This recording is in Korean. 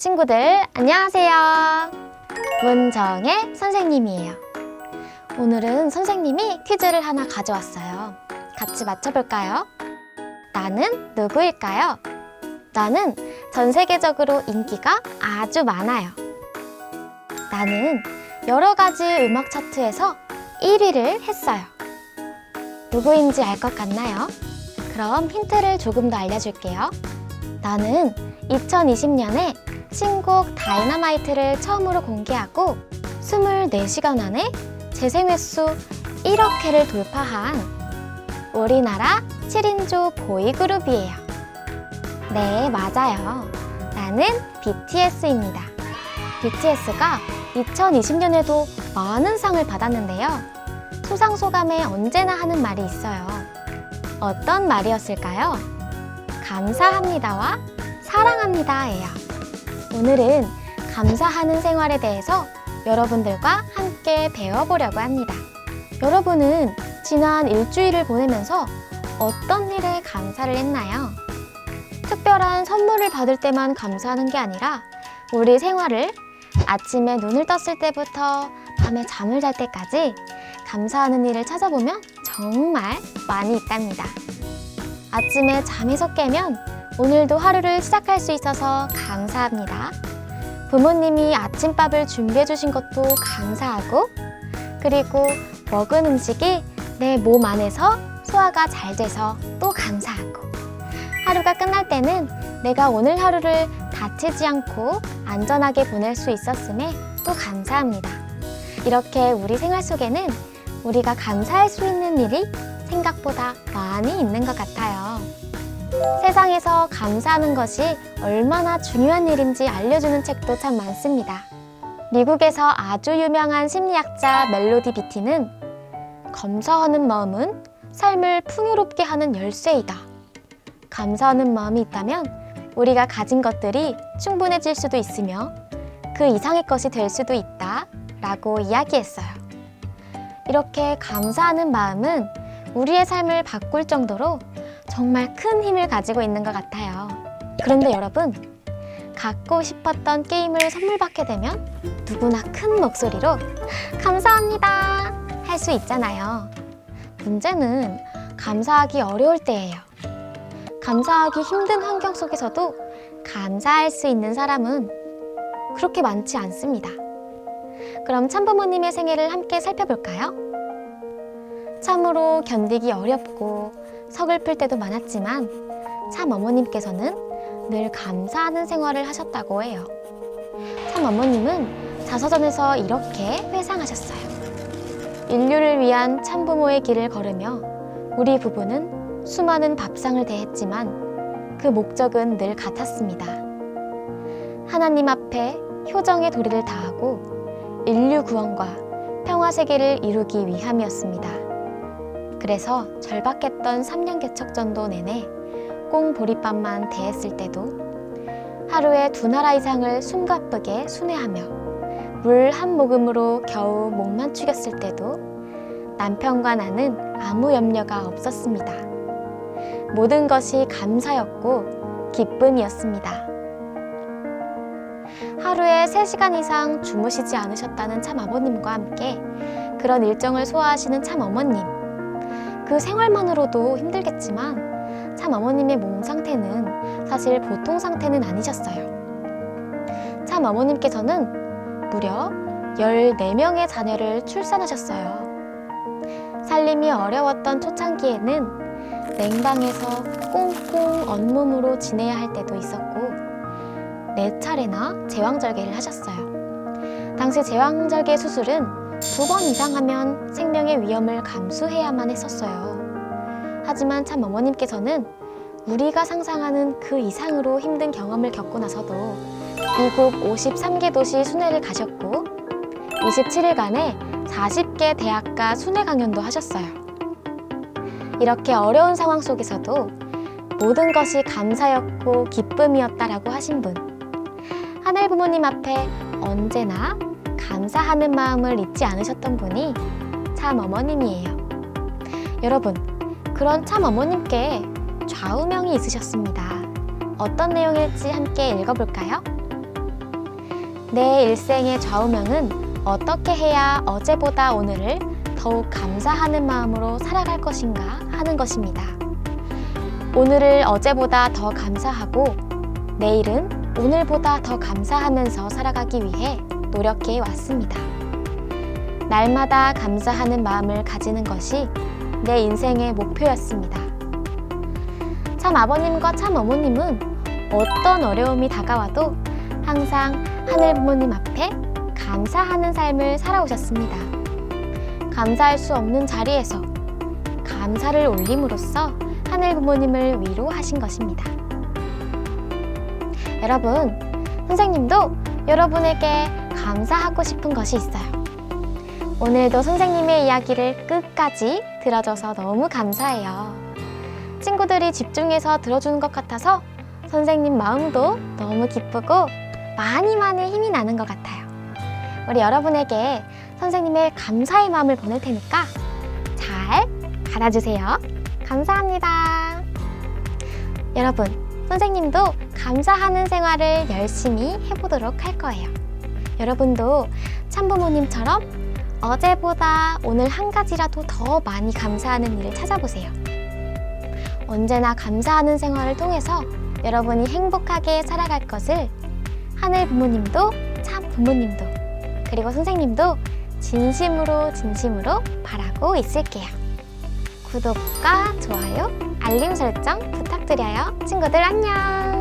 친구들 안녕하세요. 문정의 선생님이에요. 오늘은 선생님이 퀴즈를 하나 가져왔어요. 같이 맞춰볼까요? 나는 누구일까요? 나는 전 세계적으로 인기가 아주 많아요. 나는 여러 가지 음악 차트에서 1위를 했어요. 누구인지 알 것 같나요? 그럼 힌트를 조금 더 알려줄게요. 나는 2020년에 신곡 다이너마이트를 처음으로 공개하고 24시간 안에 재생횟수 1억 회를 돌파한 우리나라 7인조 보이그룹이에요. 네, 맞아요. 나는 BTS입니다. BTS가 2020년에도 많은 상을 받았는데요. 수상소감에 언제나 하는 말이 있어요. 어떤 말이었을까요? 감사합니다와 사랑합니다예요. 오늘은 감사하는 생활에 대해서 여러분들과 함께 배워보려고 합니다. 여러분은 지난 일주일을 보내면서 어떤 일에 감사를 했나요? 특별한 선물을 받을 때만 감사하는 게 아니라 우리 생활을 아침에 눈을 떴을 때부터 밤에 잠을 잘 때까지 감사하는 일을 찾아보면 정말 많이 있답니다. 아침에 잠에서 깨면 오늘도 하루를 시작할 수 있어서 감사합니다. 부모님이 아침밥을 준비해 주신 것도 감사하고, 그리고 먹은 음식이 내 몸 안에서 소화가 잘 돼서 또 감사하고, 하루가 끝날 때는 내가 오늘 하루를 다치지 않고 안전하게 보낼 수 있었음에 또 감사합니다. 이렇게 우리 생활 속에는 우리가 감사할 수 있는 일이 생각보다 많이 있는 것 같아요. 세상에서 감사하는 것이 얼마나 중요한 일인지 알려주는 책도 참 많습니다. 미국에서 아주 유명한 심리학자 멜로디 비티는 감사하는 마음은 삶을 풍요롭게 하는 열쇠이다. 감사하는 마음이 있다면 우리가 가진 것들이 충분해질 수도 있으며 그 이상의 것이 될 수도 있다 라고 이야기했어요. 이렇게 감사하는 마음은 우리의 삶을 바꿀 정도로 정말 큰 힘을 가지고 있는 것 같아요. 그런데 여러분, 갖고 싶었던 게임을 선물 받게 되면 누구나 큰 목소리로 감사합니다 할 수 있잖아요. 문제는 감사하기 어려울 때예요. 감사하기 힘든 환경 속에서도 감사할 수 있는 사람은 그렇게 많지 않습니다. 그럼 참부모님의 생애를 함께 살펴볼까요? 참으로 견디기 어렵고 서글플 때도 많았지만 참 어머님께서는 늘 감사하는 생활을 하셨다고 해요. 참 어머님은 자서전에서 이렇게 회상하셨어요. 인류를 위한 참부모의 길을 걸으며 우리 부부는 수많은 밥상을 대했지만 그 목적은 늘 같았습니다. 하나님 앞에 효정의 도리를 다하고 인류 구원과 평화 세계를 이루기 위함이었습니다. 그래서 절박했던 3년 개척전도 내내 꽁 보리밥만 대했을 때도 하루에 2나라 이상을 숨가쁘게 순회하며 물 한 모금으로 겨우 목만 축였을 때도 남편과 나는 아무 염려가 없었습니다. 모든 것이 감사였고 기쁨이었습니다. 하루에 3시간 이상 주무시지 않으셨다는 참 아버님과 함께 그런 일정을 소화하시는 참 어머님. 그 생활만으로도 힘들겠지만 참 어머님의 몸 상태는 사실 보통 상태는 아니셨어요. 참 어머님께서는 무려 14명의 자녀를 출산하셨어요. 살림이 어려웠던 초창기에는 냉방에서 꽁꽁 언몸으로 지내야 할 때도 있었고 4차례나 제왕절개를 하셨어요. 당시 제왕절개 수술은 2번 이상 하면 생명의 위험을 감수해야만 했었어요. 하지만 참 어머님께서는 우리가 상상하는 그 이상으로 힘든 경험을 겪고 나서도 미국 53개 도시 순회를 가셨고 27일간의 40개 대학가 순회 강연도 하셨어요. 이렇게 어려운 상황 속에서도 모든 것이 감사였고 기쁨이었다라고 하신 분, 하늘 부모님 앞에 언제나 감사하는 마음을 잊지 않으셨던 분이 참 어머님이에요. 여러분, 그런 참 어머님께 좌우명이 있으셨습니다. 어떤 내용일지 함께 읽어볼까요? 내 일생의 좌우명은 어떻게 해야 어제보다 오늘을 더욱 감사하는 마음으로 살아갈 것인가 하는 것입니다. 오늘을 어제보다 더 감사하고 내일은 오늘보다 더 감사하면서 살아가기 위해 노력해 왔습니다. 날마다 감사하는 마음을 가지는 것이 내 인생의 목표였습니다. 참 아버님과 참 어머님은 어떤 어려움이 다가와도 항상 하늘 부모님 앞에 감사하는 삶을 살아오셨습니다. 감사할 수 없는 자리에서 감사를 올림으로써 하늘 부모님을 위로하신 것입니다. 여러분, 선생님도 여러분에게 감사하고 싶은 것이 있어요. 오늘도 선생님의 이야기를 끝까지 들어줘서 너무 감사해요. 친구들이 집중해서 들어주는 것 같아서 선생님 마음도 너무 기쁘고 많이 힘이 나는 것 같아요. 우리 여러분에게 선생님의 감사의 마음을 보낼 테니까 잘 받아주세요. 감사합니다. 여러분, 선생님도 감사하는 생활을 열심히 해보도록 할 거예요. 여러분도 참부모님처럼 어제보다 오늘 한 가지라도 더 많이 감사하는 일을 찾아보세요. 언제나 감사하는 생활을 통해서 여러분이 행복하게 살아갈 것을 하늘 부모님도 참 부모님도 그리고 선생님도 진심으로 바라고 있을게요. 구독과 좋아요, 알림 설정 부탁드려요. 친구들 안녕!